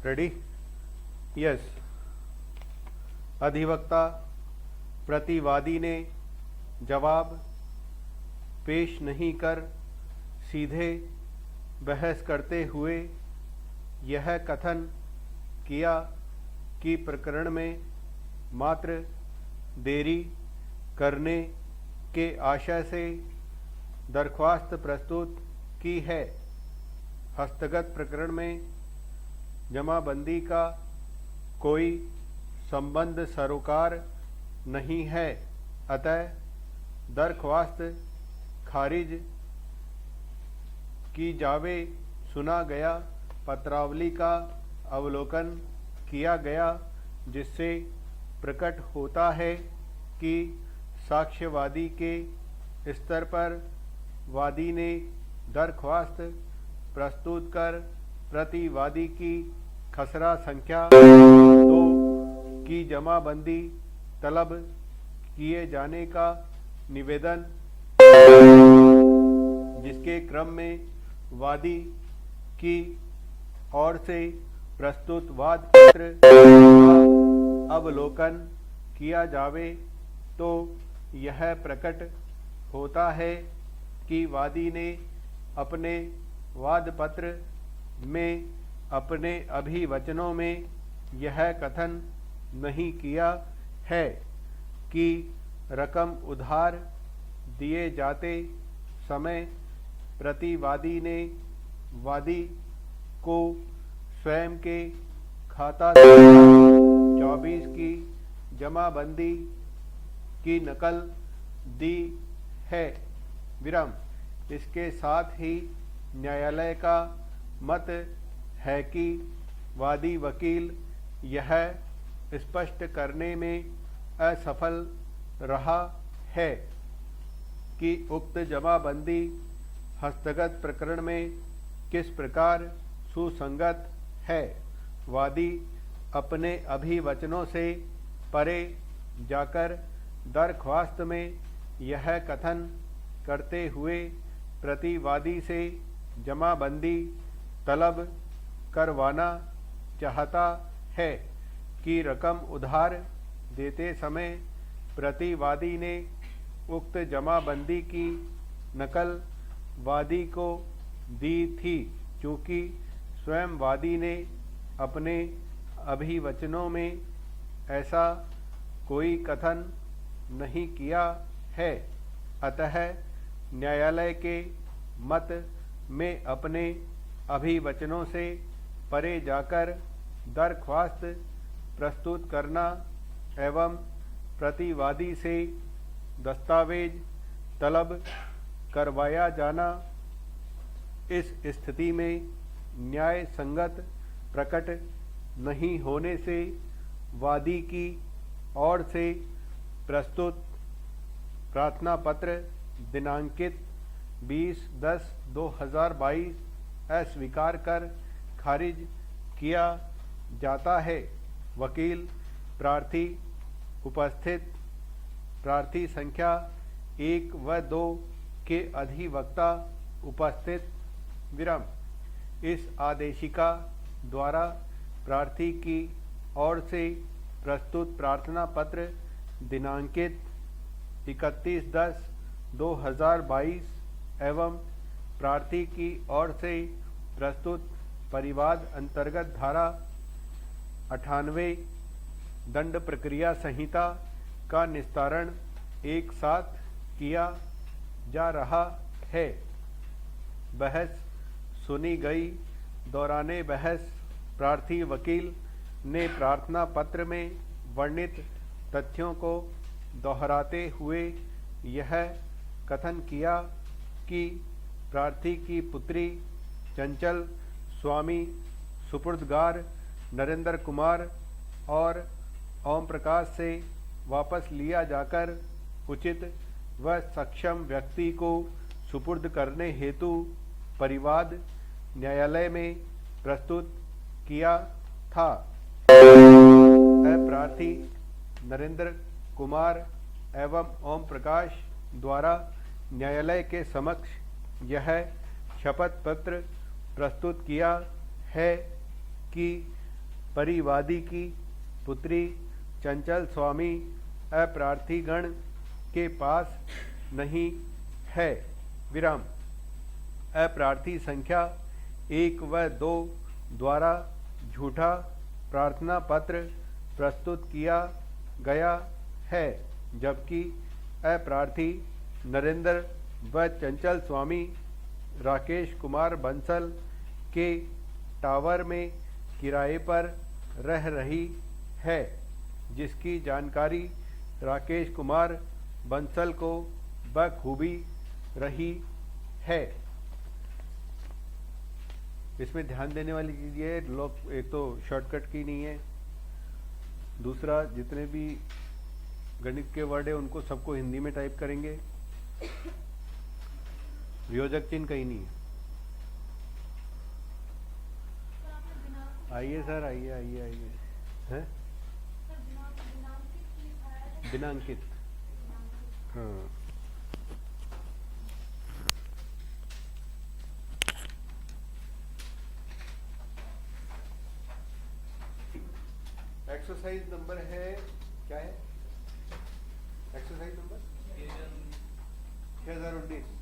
Ready? Yes. अधिवक्ता प्रतिवादी ने जवाब पेश नहीं कर सीधे बहस करते हुए यह कथन किया कि प्रकरण में मात्र देरी करने के आशय से दरख्वास्त प्रस्तुत की है। हस्तगत प्रकरण में जमाबंदी का कोई संबंध सरोकार नहीं है, अतः दरख्वास्त खारिज की जावे। सुना गया पत्रावली का अवलोकन किया गया, जिससे प्रकट होता है कि साक्ष्यवादी के स्तर पर वादी ने दरख्वास्त प्रस्तुत कर प्रतिवादी की खसरा संख्या 2 की जमाबंदी तलब किए जाने का निवेदन, जिसके क्रम में वादी की ओर से प्रस्तुत वाद पत्र का अवलोकन किया जावे, तो यह प्रकट होता है कि वादी ने अपने वाद पत्र में अपने अभिवचनों में यह कथन नहीं किया है कि रकम उधार दिए जाते समय प्रतिवादी ने वादी को स्वयं के खाता 24 की जमाबंदी की नकल दी है। विराम। इसके साथ ही न्यायालय का मत है कि वादी वकील यह स्पष्ट करने में असफल रहा है कि उक्त जमाबंदी हस्तगत प्रकरण में किस प्रकार सुसंगत है। वादी अपने अभिवचनों से परे जाकर दरख्वास्त में यह कथन करते हुए प्रतिवादी से जमाबंदी तलब करवाना चाहता है कि रकम उधार देते समय प्रतिवादी ने उक्त जमाबंदी की नकल वादी को दी थी, चूँकि स्वयं वादी ने अपने अभिवचनों में ऐसा कोई कथन नहीं किया है। अतः न्यायालय के मत में अपने अभिवचनों से परे जाकर दरख्वास्त प्रस्तुत करना एवं प्रतिवादी से दस्तावेज तलब करवाया जाना इस स्थिति में न्याय संगत प्रकट नहीं होने से वादी की ओर से प्रस्तुत प्रार्थना पत्र दिनांकित 20/10/2022 अस्वीकार कर खारिज किया जाता है। वकील प्रार्थी उपस्थित प्रार्थी संख्या 1 व 2 के अधिवक्ता उपस्थित। विराम। इस आदेशिका द्वारा प्रार्थी की ओर से प्रस्तुत प्रार्थना पत्र दिनांकित 31/10/2022 एवं प्रार्थी की ओर से प्रस्तुत परिवाद अंतर्गत धारा 98 दंड प्रक्रिया संहिता का निस्तारण एक साथ किया जा रहा है। बहस सुनी गई। दौराने बहस प्रार्थी वकील ने प्रार्थना पत्र में वर्णित तथ्यों को दोहराते हुए यह कथन किया कि प्रार्थी की पुत्री चंचल स्वामी सुपुर्दगार नरेंद्र कुमार और ओम प्रकाश से वापस लिया जाकर उचित व सक्षम व्यक्ति को सुपुर्द करने हेतु परिवाद न्यायालय में प्रस्तुत किया था। प्रार्थी नरेंद्र कुमार एवं ओम प्रकाश द्वारा न्यायालय के समक्ष यह शपथ पत्र प्रस्तुत किया है कि परिवादी की पुत्री चंचल स्वामी अप्रार्थी गण के पास नहीं है। विराम। अप्रार्थी संख्या 1 व 2 द्वारा झूठा प्रार्थना पत्र प्रस्तुत किया गया है, जबकि अप्रार्थी नरेंद्र व चंचल स्वामी राकेश कुमार बंसल के टावर में किराए पर रह रही है, जिसकी जानकारी राकेश कुमार बंसल को बखूबी रही है। इसमें ध्यान देने वाली चीज़ ये है, लोग एक तो शॉर्टकट की नहीं है, दूसरा जितने भी गणित के वर्ड है उनको सबको हिंदी में टाइप करेंगे, वियोजक चिन्ह कहीं नहीं है। आइए सर, आइए आइए आइए। हैं दिनांकित, हाँ। एक्सरसाइज नंबर है, क्या है exercise number 6019।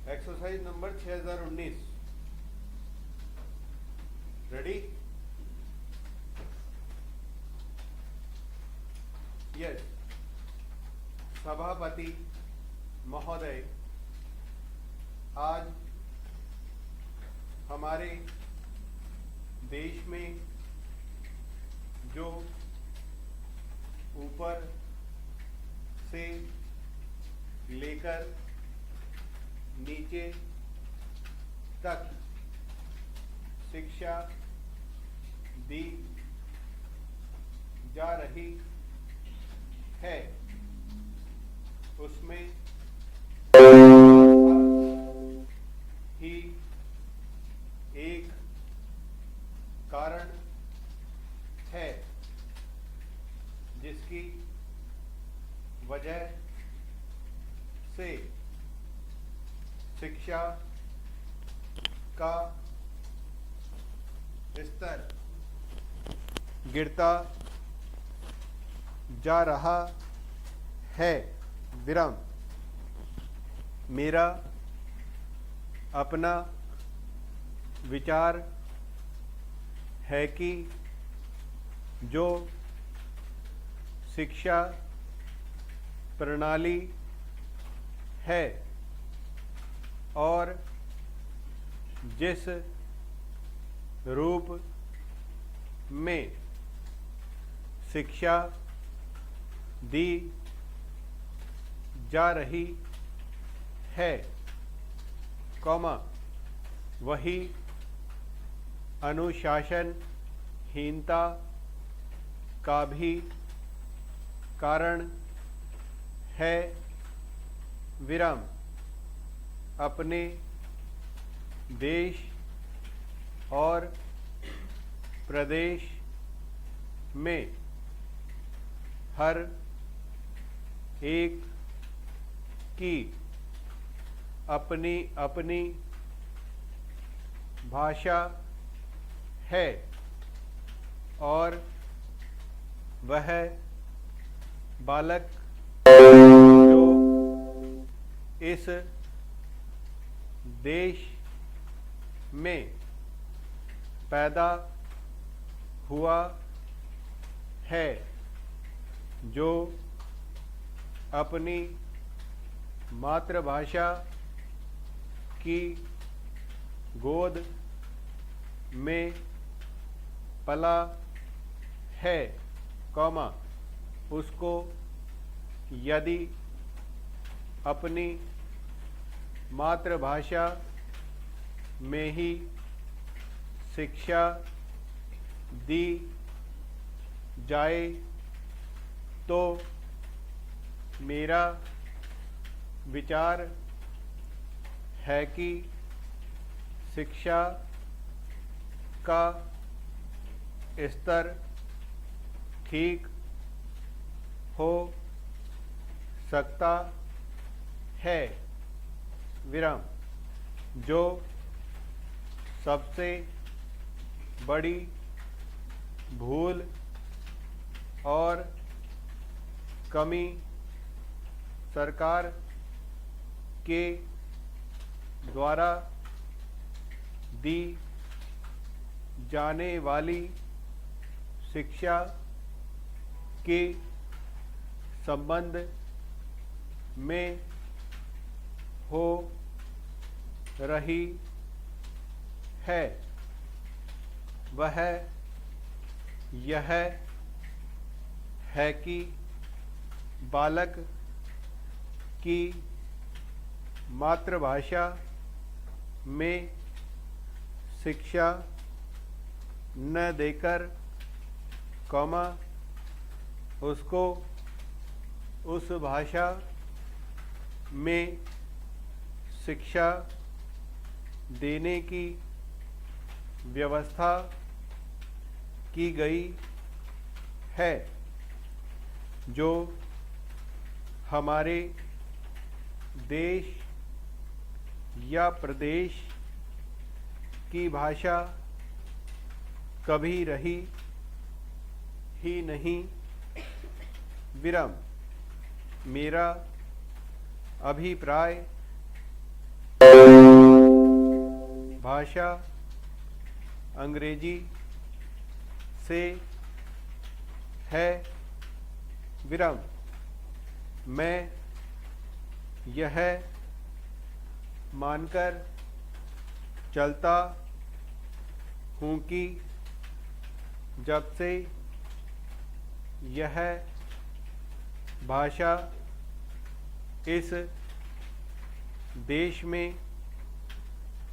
Exercise number 6019। Ready? Yes. सभापति महोदय, आज हमारे देश में जो ऊपर से लेकर नीचे तक शिक्षा दी जा रही है, उसमें ही एक कारण है, जिसकी वजह से शिक्षा का स्तर गिरता जा रहा है। विराम। मेरा अपना विचार है कि जो शिक्षा प्रणाली है और जिस रूप में शिक्षा दी जा रही है, वही अनुशासनहीनता का भी कारण है। विराम। अपने देश और प्रदेश में हर एक की अपनी अपनी भाषा है और वह बालक जो इस देश में पैदा हुआ है, जो अपनी मातृभाषा की गोद में पला है, उसको यदि अपनी मातृभाषा में ही शिक्षा दी जाए तो मेरा विचार है कि शिक्षा का स्तर ठीक हो सकता है, विराम। जो सबसे बड़ी भूल और कमी सरकार के द्वारा दी जाने वाली शिक्षा के संबंध में हो रही है, वह यह है कि बालक की मातृभाषा में शिक्षा न देकर उसको उस भाषा में शिक्षा देने की व्यवस्था की गई है, जो हमारे देश या प्रदेश की भाषा कभी रही ही नहीं, विराम। मेरा अभिप्राय भाषा अंग्रेजी से है, विराम। मैं यह मानकर चलता हूँ कि जब से यह भाषा इस देश में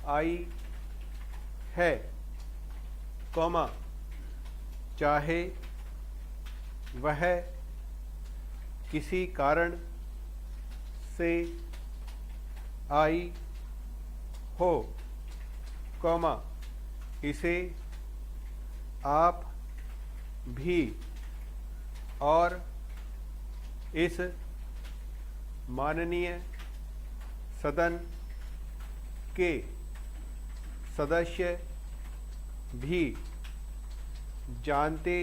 आई है, चाहे वह किसी कारण से आई हो, इसे आप भी और इस माननीय सदन के सदस्य भी जानते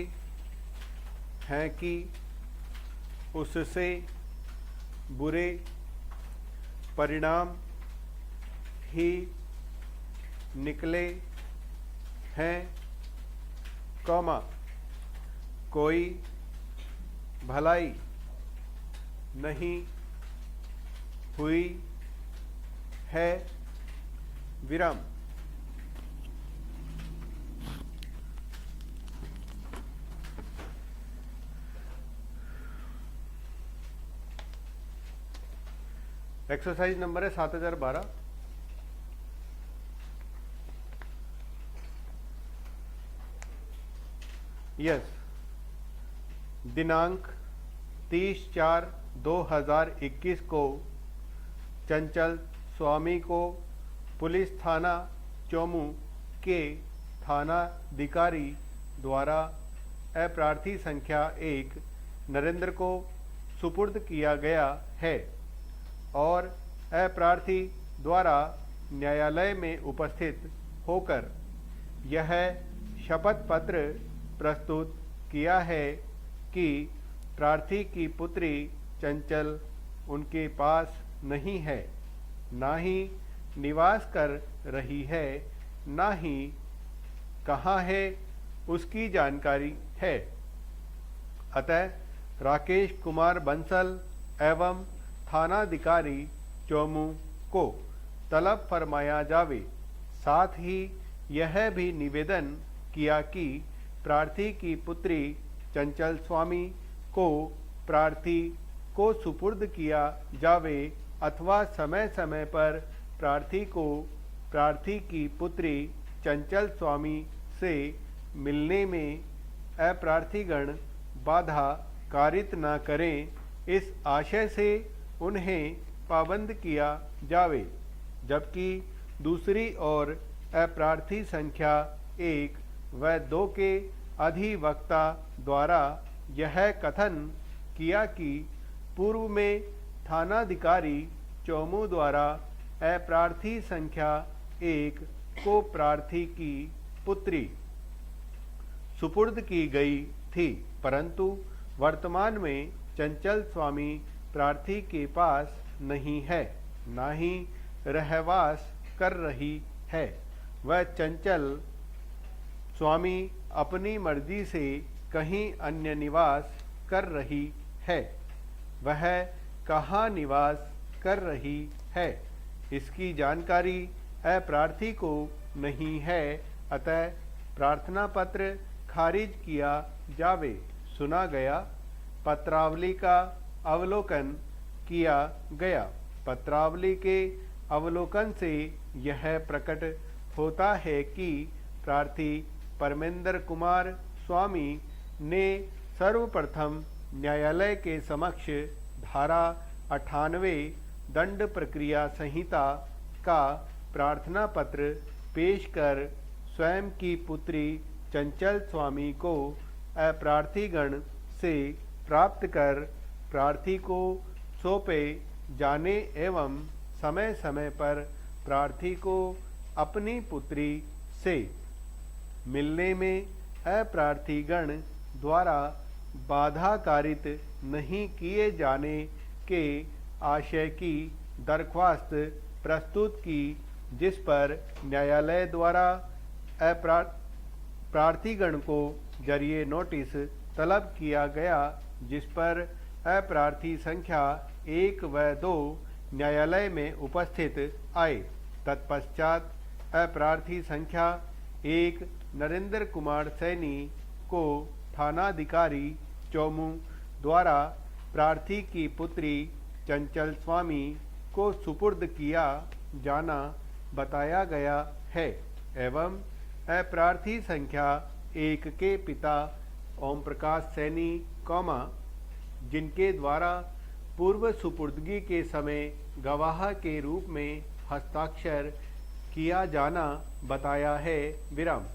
हैं कि उससे बुरे परिणाम ही निकले हैं, कोई भलाई नहीं हुई है, विराम। एक्सरसाइज नंबर है 7012। यस, दिनांक 30/4/2021 को चंचल स्वामी को पुलिस थाना चौमू के थानाधिकारी द्वारा अप्रार्थी संख्या 1 नरेंद्र को सुपुर्द किया गया है और अप्रार्थी द्वारा न्यायालय में उपस्थित होकर यह शपथ पत्र प्रस्तुत किया है कि प्रार्थी की पुत्री चंचल उनके पास नहीं है, ना ही निवास कर रही है, ना ही कहाँ है उसकी जानकारी है। अतः राकेश कुमार बंसल एवं थानाधिकारी चौमू को तलब फरमाया जावे। साथ ही यह भी निवेदन किया कि प्रार्थी की पुत्री चंचल स्वामी को प्रार्थी को सुपुर्द किया जावे अथवा समय समय पर प्रार्थी को प्रार्थी की पुत्री चंचल स्वामी से मिलने में अप्रार्थीगण बाधा कारित न करें, इस आशय से उन्हें पाबंद किया जावे। जबकि दूसरी ओर अप्रार्थी संख्या 1 व 2 के अधिवक्ता द्वारा यह कथन किया कि पूर्व में थानाधिकारी चौमू द्वारा अप्रार्थी संख्या 1 को प्रार्थी की पुत्री सुपुर्द की गई थी, परंतु वर्तमान में चंचल स्वामी प्रार्थी के पास नहीं है, ना ही रहवास कर रही है। वह चंचल स्वामी अपनी मर्जी से कहीं अन्य निवास कर रही है। वह कहाँ निवास कर रही है, इसकी जानकारी अप्रार्थी को नहीं है, अतः प्रार्थना पत्र खारिज किया जावे। सुना गया। पत्रावली का अवलोकन किया गया। पत्रावली के अवलोकन से यह प्रकट होता है कि प्रार्थी परमेंद्र कुमार स्वामी ने सर्वप्रथम न्यायालय के समक्ष धारा 98 दंड प्रक्रिया संहिता का प्रार्थना पत्र पेश कर स्वयं की पुत्री चंचल स्वामी को अप्रार्थीगण से प्राप्त कर प्रार्थी को सौंपे जाने एवं समय समय पर प्रार्थी को अपनी पुत्री से मिलने में अप्रार्थीगण द्वारा बाधा कारित नहीं किए जाने के आशय की दरख्वास्त प्रस्तुत की, जिस पर न्यायालय द्वारा प्रार्थीगण को जरिए नोटिस तलब किया गया, जिस पर अप्रार्थी संख्या 1 व 2 न्यायालय में उपस्थित आए। तत्पश्चात अप्रार्थी संख्या 1 नरेंद्र कुमार सैनी को थानाधिकारी चौमू द्वारा प्रार्थी की पुत्री चंचल स्वामी को सुपुर्द किया जाना बताया गया है एवं अप्रार्थी संख्या 1 के पिता ओम प्रकाश सैनी जिनके द्वारा पूर्व सुपुर्दगी के समय गवाह के रूप में हस्ताक्षर किया जाना बताया है। विराम।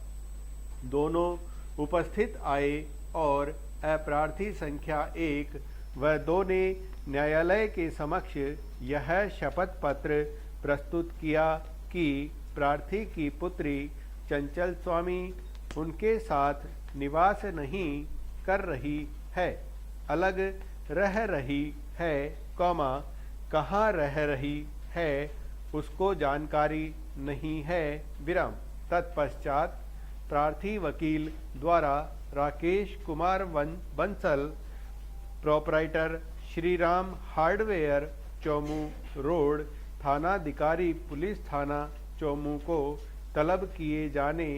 दोनों उपस्थित आए और अप्रार्थी संख्या 1 व 2 ने न्यायालय के समक्ष यह शपथ पत्र प्रस्तुत किया कि प्रार्थी की पुत्री चंचल स्वामी उनके साथ निवास नहीं कर रही है, अलग रह रही है, कहाँ रह रही है उसको जानकारी नहीं है। विराम। तत्पश्चात प्रार्थी वकील द्वारा Rakesh Kumar Bansal proprietor Shri Ram hardware Chomu road थानाधिकारी पुलिस थाना चौमू को तलब किए जाने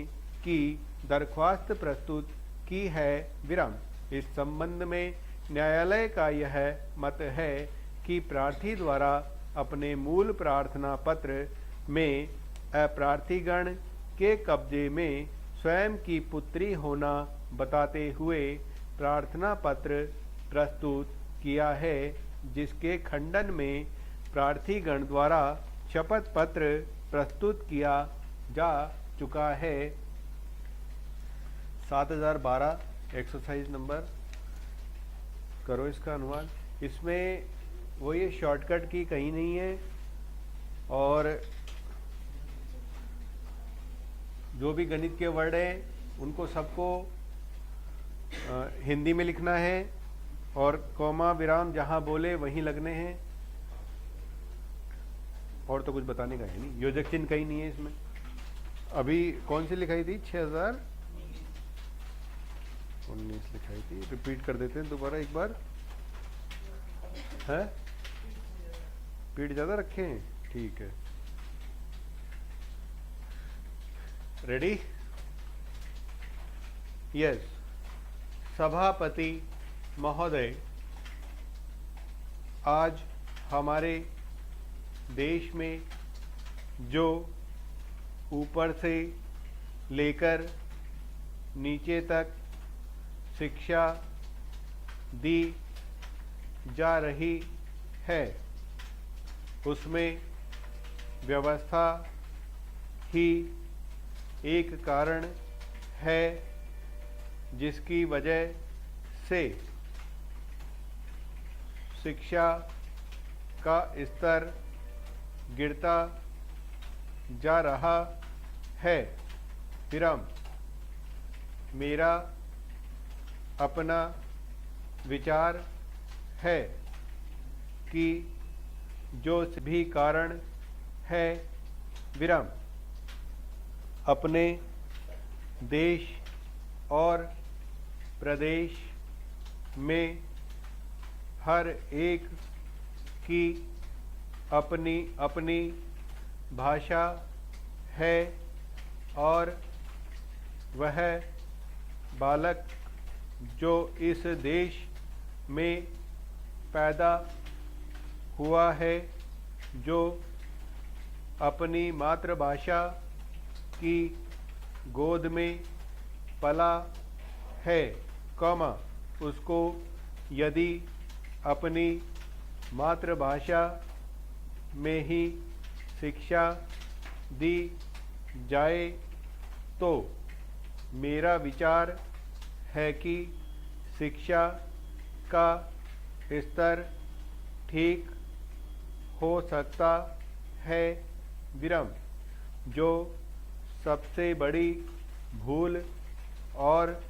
की दरख्वास्त प्रस्तुत की है। विराम। इस संबंध में न्यायालय का यह मत है कि प्रार्थी द्वारा अपने मूल प्रार्थना पत्र में अप्रार्थीगण के कब्जे में स्वयं की पुत्री होना बताते हुए प्रार्थना पत्र प्रस्तुत किया है, जिसके खंडन में प्रार्थीगण द्वारा शपथ पत्र प्रस्तुत किया जा चुका है। 7012 एक्सरसाइज नंबर करो इसका अनुवाद। इसमें वो ये शॉर्टकट की कहीं नहीं है और जो भी गणित के वर्ड हैं उनको सबको हिंदी में लिखना है और कॉमा विराम जहां बोले वहीं लगने हैं, और तो कुछ बताने का है नहीं। योजक चिन्ह कहीं नहीं है इसमें। अभी कौन सी लिखाई थी? 6019 लिखाई थी। रिपीट कर देते हैं दोबारा एक बार। है पीठ ज्यादा रखे हैं? ठीक है। रेडी? यस। सभापति महोदय, आज हमारे देश में जो ऊपर से लेकर नीचे तक शिक्षा दी जा रही है, उसमें व्यवस्था ही एक कारण है जिसकी वजह से शिक्षा का स्तर गिरता जा रहा है। विराम। मेरा अपना विचार है कि जो भी कारण है, विराम, अपने देश और प्रदेश में हर एक की अपनी अपनी भाषा है और वह बालक जो इस देश में पैदा हुआ है, जो अपनी मातृभाषा की गोद में पला है, उसको यदि अपनी मातृभाषा में ही शिक्षा दी जाए तो मेरा विचार है कि शिक्षा का स्तर ठीक हो सकता है। विराम। जो सबसे बड़ी भूल और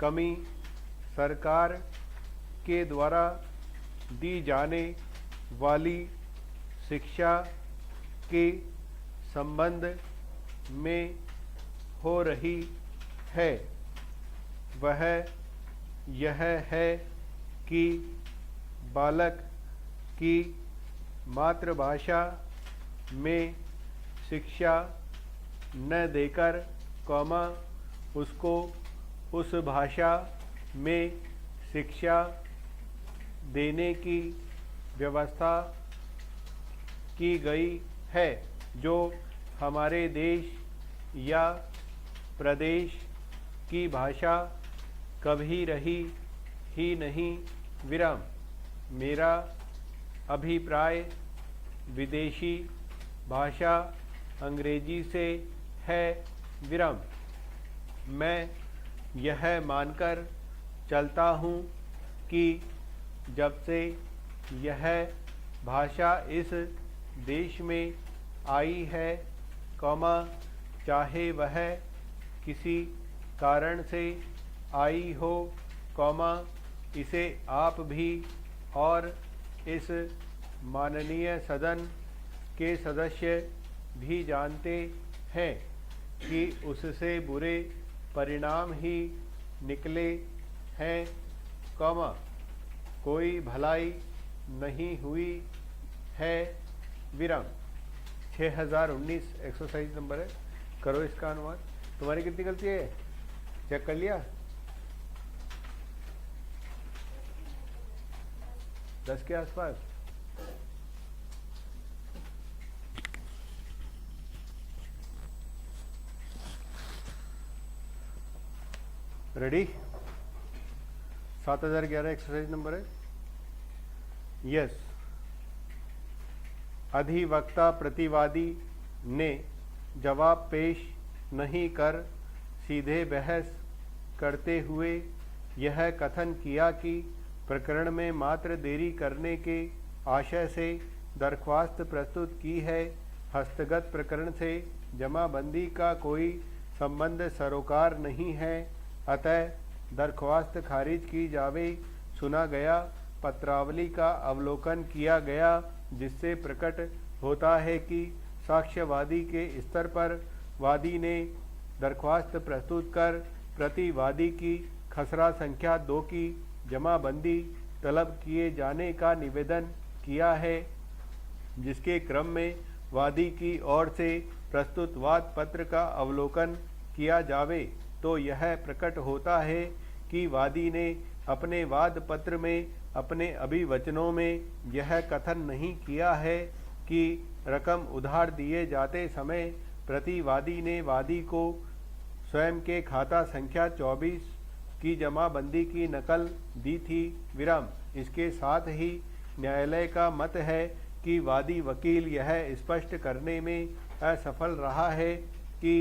कमी सरकार के द्वारा दी जाने वाली शिक्षा के संबंध में हो रही है, वह यह है कि बालक की मातृभाषा में शिक्षा न देकर, उसको उस भाषा में शिक्षा देने की व्यवस्था की गई है, जो हमारे देश या प्रदेश की भाषा कभी रही ही नहीं। विराम। मेरा अभिप्राय विदेशी भाषा अंग्रेजी से है। विराम। मैं यह मानकर चलता हूँ कि जब से यह भाषा इस देश में आई है, चाहे वह किसी कारण से आई हो, इसे आप भी और इस माननीय सदन के सदस्य भी जानते हैं कि उससे बुरे परिणाम ही निकले हैं, कोई भलाई नहीं हुई है। विराम। 6019 एक्सरसाइज नंबर है, करो इसका अनुवाद। तुम्हारी कितनी गलती है, चेक कर लिया? 10 के आसपास। रेडी? 7011 एक्सरसाइज नंबर है। यस। अधिवक्ता प्रतिवादी ने जवाब पेश नहीं कर सीधे बहस करते हुए यह कथन किया कि प्रकरण में मात्र देरी करने के आशय से दरख्वास्त प्रस्तुत की है। हस्तगत प्रकरण से जमाबंदी का कोई संबंध सरोकार नहीं है, अतः दरख्वास्त खारिज की जावे। सुना गया पत्रावली का अवलोकन किया गया, जिससे प्रकट होता है कि साक्ष्यवादी के स्तर पर वादी ने दरख्वास्त प्रस्तुत कर प्रतिवादी की खसरा संख्या 2 की जमाबंदी तलब किए जाने का निवेदन किया है, जिसके क्रम में वादी की ओर से प्रस्तुत वाद पत्र का अवलोकन किया जावे तो यह प्रकट होता है कि वादी ने अपने वाद पत्र में अपने अभिवचनों में यह कथन नहीं किया है कि रकम उधार दिए जाते समय प्रतिवादी ने वादी को स्वयं के खाता संख्या 24 की जमाबंदी की नकल दी थी। विराम। इसके साथ ही न्यायालय का मत है कि वादी वकील यह स्पष्ट करने में असफल रहा है कि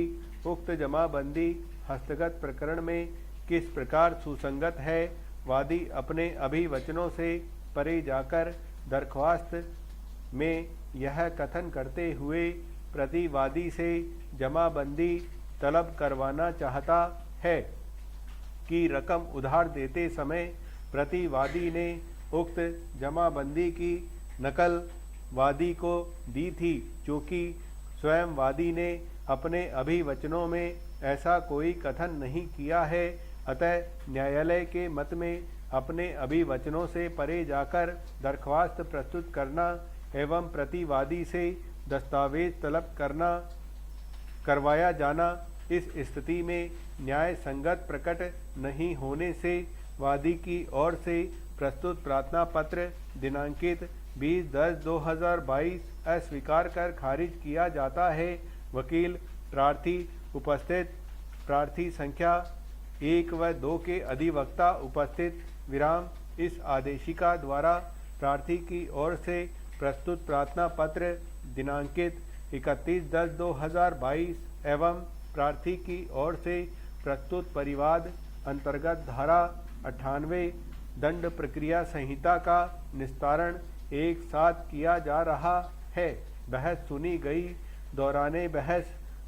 उक्त जमाबंदी हस्तगत प्रकरण में किस प्रकार सुसंगत है। वादी अपने अभिवचनों से परे जाकर दरख्वास्त में यह कथन करते हुए प्रतिवादी से जमाबंदी तलब करवाना चाहता है कि रकम उधार देते समय प्रतिवादी ने उक्त जमाबंदी की नकल वादी को दी थी, क्योंकि स्वयं वादी ने अपने अभिवचनों में ऐसा कोई कथन नहीं किया है। अतः न्यायालय के मत में अपने अभिवचनों से परे जाकर दरख्वास्त प्रस्तुत करना एवं प्रतिवादी से दस्तावेज तलब करवाया जाना इस स्थिति में न्याय संगत प्रकट नहीं होने से वादी की ओर से प्रस्तुत प्रार्थना पत्र दिनांकित 20/10/2022 अस्वीकार कर खारिज किया जाता है। वकील प्रार्थी उपस्थित प्रार्थी संख्या 1 व 2 के अधिवक्ता उपस्थित। विराम। इस आदेशिका द्वारा प्रार्थी की ओर से प्रस्तुत प्रार्थना पत्र दिनांकित 31/10/2022 एवं प्रार्थी की ओर से प्रस्तुत परिवाद अंतर्गत धारा 98 दंड प्रक्रिया संहिता का निस्तारण एक साथ किया जा रहा है। बहस सुनी गई। दौराने बहस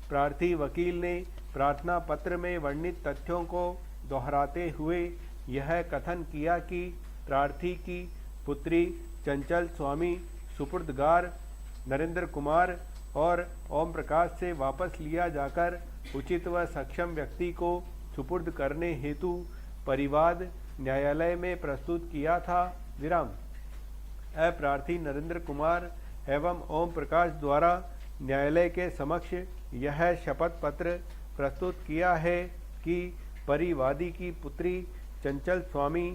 प्रार्थी वकील ने प्रार्थना पत्र में वर्णित तथ्यों को दोहराते हुए यह कथन किया कि प्रार्थी की पुत्री चंचल स्वामी सुपुर्दगार नरेंद्र कुमार और ओम प्रकाश से वापस लिया जाकर उचित व सक्षम व्यक्ति को सुपुर्द करने हेतु परिवाद न्यायालय में प्रस्तुत किया था। विराम। प्रार्थी नरेंद्र कुमार एवं ओम प्रकाश द्वारा न्यायालय के समक्ष यह शपथ पत्र प्रस्तुत किया है कि परिवादी की पुत्री चंचल स्वामी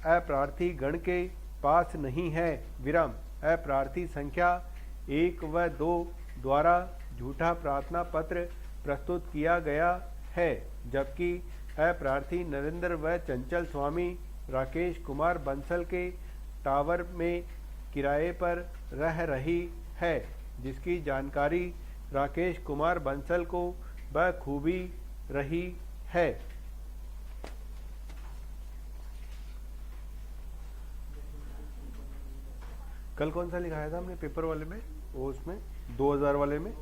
अप्रार्थी गण के पास नहीं है। विराम। अप्रार्थी संख्या 1 व 2 द्वारा झूठा प्रार्थना पत्र प्रस्तुत किया गया है, जबकि अप्रार्थी नरेंद्र व चंचल स्वामी राकेश कुमार बंसल के टावर में किराए पर रह रही है, जिसकी जानकारी राकेश कुमार बंसल को बखूबी रही है। कल कौन सा लिखाया था हमने पेपर वाले में, वो उसमें 2000 वाले में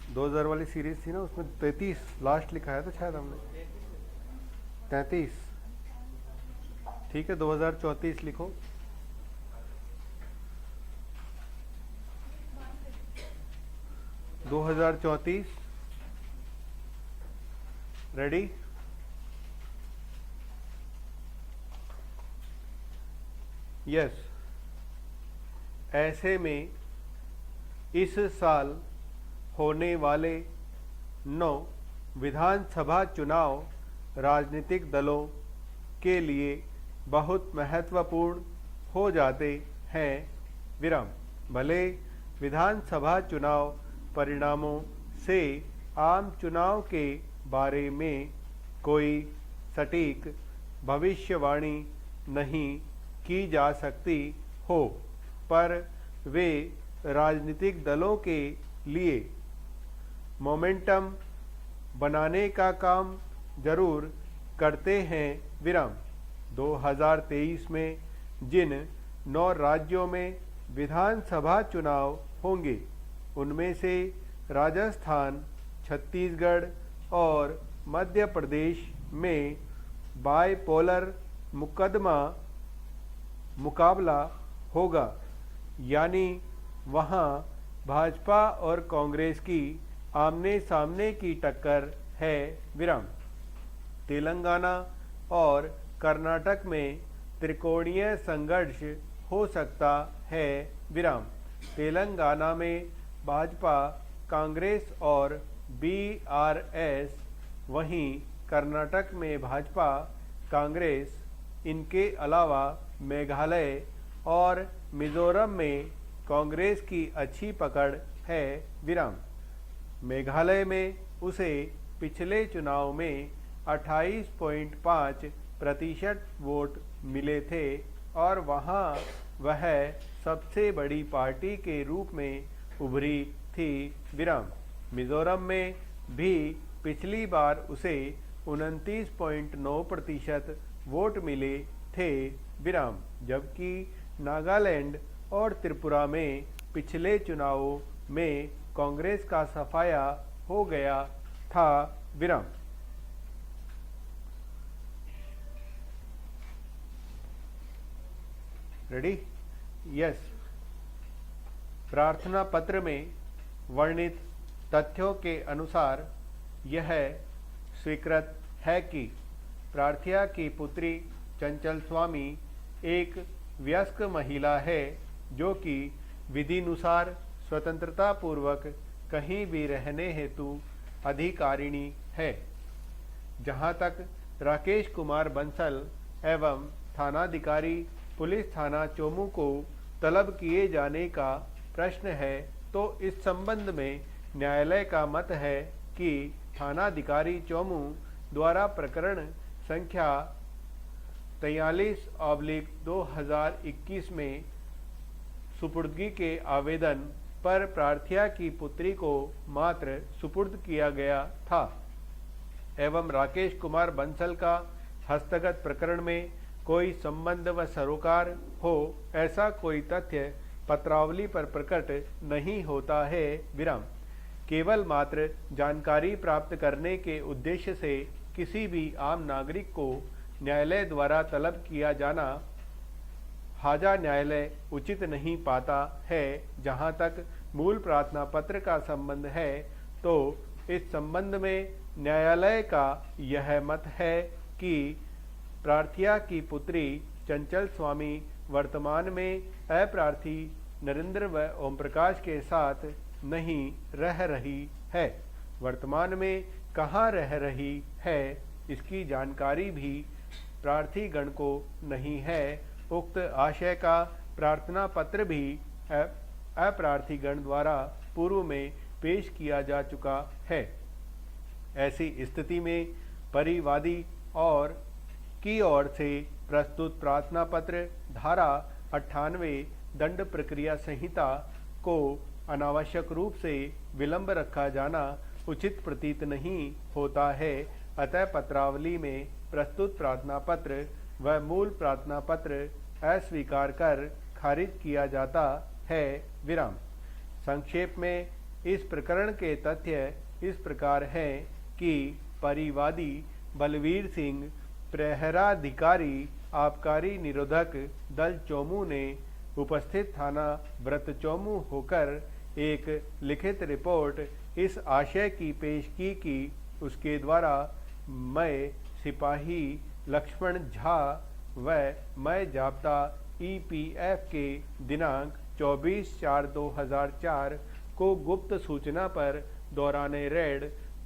2000 वाली सीरीज थी ना, उसमें 33 लास्ट लिखाया था शायद हमने 33। ठीक है, 2034 लिखो। रेडी। यस। ऐसे में इस साल होने वाले 9 विधानसभा चुनाव राजनीतिक दलों के लिए बहुत महत्वपूर्ण हो जाते हैं। विराम। भले विधानसभा चुनाव परिणामों से आम चुनाव के बारे में कोई सटीक भविष्यवाणी नहीं की जा सकती हो, पर वे राजनीतिक दलों के लिए मोमेंटम बनाने का काम जरूर करते हैं। विराम। 2023 में जिन 9 राज्यों में विधानसभा चुनाव होंगे, उनमें से राजस्थान, छत्तीसगढ़ और मध्य प्रदेश में बाइपोलर मुकाबला होगा, यानी वहां भाजपा और कांग्रेस की आमने सामने की टक्कर है। विराम। तेलंगाना और कर्नाटक में त्रिकोणीय संघर्ष हो सकता है। विराम। तेलंगाना में भाजपा, कांग्रेस और बीआरएस, वहीं कर्नाटक में भाजपा, कांग्रेस, इनके अलावा मेघालय और मिजोरम में कांग्रेस की अच्छी पकड़ है। विराम। मेघालय में उसे पिछले चुनाव में 28.5% वोट मिले थे और वहां वह सबसे बड़ी पार्टी के रूप में उभरी थी विराम। मिजोरम में भी पिछली बार उसे 29.9% वोट मिले थे विराम, जबकि नागालैंड और त्रिपुरा में पिछले चुनावों में कांग्रेस का सफाया हो गया था विराम। रेडी? यस। प्रार्थना पत्र में वर्णित तथ्यों के अनुसार यह स्वीकृत है कि प्रार्थिया की पुत्री चंचल स्वामी एक वयस्क महिला है जो कि विधिनुसार स्वतंत्रता पूर्वक कहीं भी रहने हेतु अधिकारिणी है। जहां तक राकेश कुमार बंसल एवं थानाधिकारी पुलिस थाना चोमू को तलब किए जाने का प्रश्न है, तो इस संबंध में न्यायालय का मत है कि थानाधिकारी चोमू द्वारा प्रकरण संख्या 43/2021 में सुपुर्दगी के आवेदन पर प्रार्थिया की पुत्री को मात्र सुपुर्द किया गया था एवं राकेश कुमार बंसल का हस्तगत प्रकरण में कोई संबंध व सरोकार हो ऐसा कोई तथ्य पत्रावली पर प्रकट नहीं होता है विराम। केवल मात्र जानकारी प्राप्त करने के उद्देश्य से किसी भी आम नागरिक को न्यायालय द्वारा तलब किया जाना हाजा न्यायालय उचित नहीं पाता है। जहां तक मूल प्रार्थना पत्र का संबंध है, तो इस संबंध में न्यायालय का यह मत है कि प्रार्थिया की पुत्री चंचल स्वामी वर्तमान में अप्रार्थी नरेंद्र व ओम प्रकाश के साथ नहीं रह रही है। वर्तमान में कहाँ रह रही है इसकी जानकारी भी प्रार्थी गण को नहीं है। उक्त आशय का प्रार्थना पत्र भी अप्रार्थी गण द्वारा पूर्व में पेश किया जा चुका है। ऐसी स्थिति में परिवादी और की ओर से प्रस्तुत प्रार्थना पत्र धारा 98 दंड प्रक्रिया संहिता को अनावश्यक रूप से विलंब रखा जाना उचित प्रतीत नहीं होता है। अतः पत्रावली में प्रस्तुत प्रार्थना पत्र व मूल प्रार्थना पत्र अस्वीकार कर खारिज किया जाता है विराम। संक्षेप में इस प्रकरण के तथ्य इस प्रकार हैं कि परिवादी बलवीर सिंह प्रहराधिकारी आबकारी निरोधक दल चोमू ने उपस्थित थाना व्रत चोमू होकर एक लिखित रिपोर्ट इस आशय की पेश की कि उसके द्वारा मैं सिपाही लक्ष्मण झा व मैं जाब्ता EPF के दिनांक 24/4/2004 को गुप्त सूचना पर दौराने रेड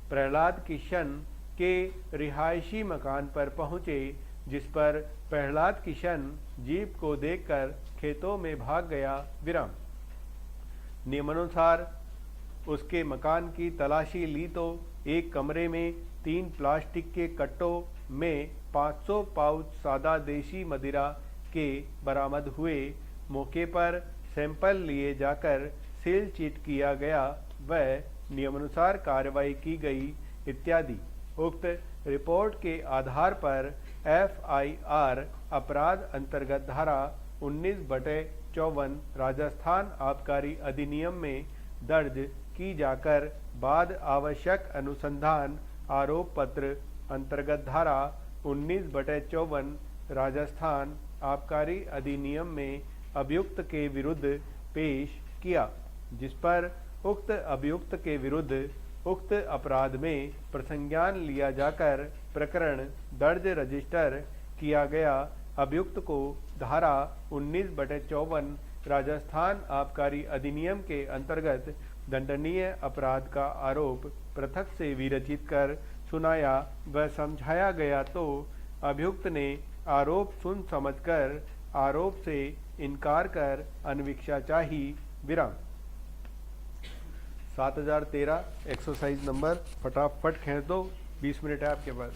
प्रहलाद किशन के रिहायशी मकान पर पहुंचे, जिस पर प्रहलाद किशन जीप को देखकर खेतों में भाग गया विराम। नियमानुसार उसके मकान की तलाशी ली तो एक कमरे में 3 प्लास्टिक के कट्टों में 500 पाउच सादा देशी मदिरा के बरामद हुए। मौके पर सैंपल लिए जाकर सील चीट किया गया व नियमानुसार कार्रवाई की गई इत्यादि। उक्त रिपोर्ट के आधार पर FIR अपराध अंतर्गत धारा 19/54 राजस्थान आबकारी अधिनियम में दर्ज की जाकर बाद आवश्यक अनुसंधान आरोप पत्र अंतर्गत धारा 19/54 राजस्थान आबकारी अधिनियम में अभियुक्त के विरुद्ध पेश किया, जिस पर उक्त अभियुक्त के विरुद्ध उक्त अपराध में प्रसंज्ञान लिया जाकर प्रकरण दर्ज रजिस्टर किया गया। अभियुक्त को धारा 19/54 राजस्थान आबकारी अधिनियम के अंतर्गत दंडनीय अपराध का आरोप पृथक से विरचित कर सुनाया व समझाया गया, तो अभियुक्त ने आरोप सुन समझकर आरोप से इनकार कर अनवीक्षा चाही विराम। 7013 एक्सरसाइज नंबर, फटाफट खींच दो, 20 मिनट है आपके पास।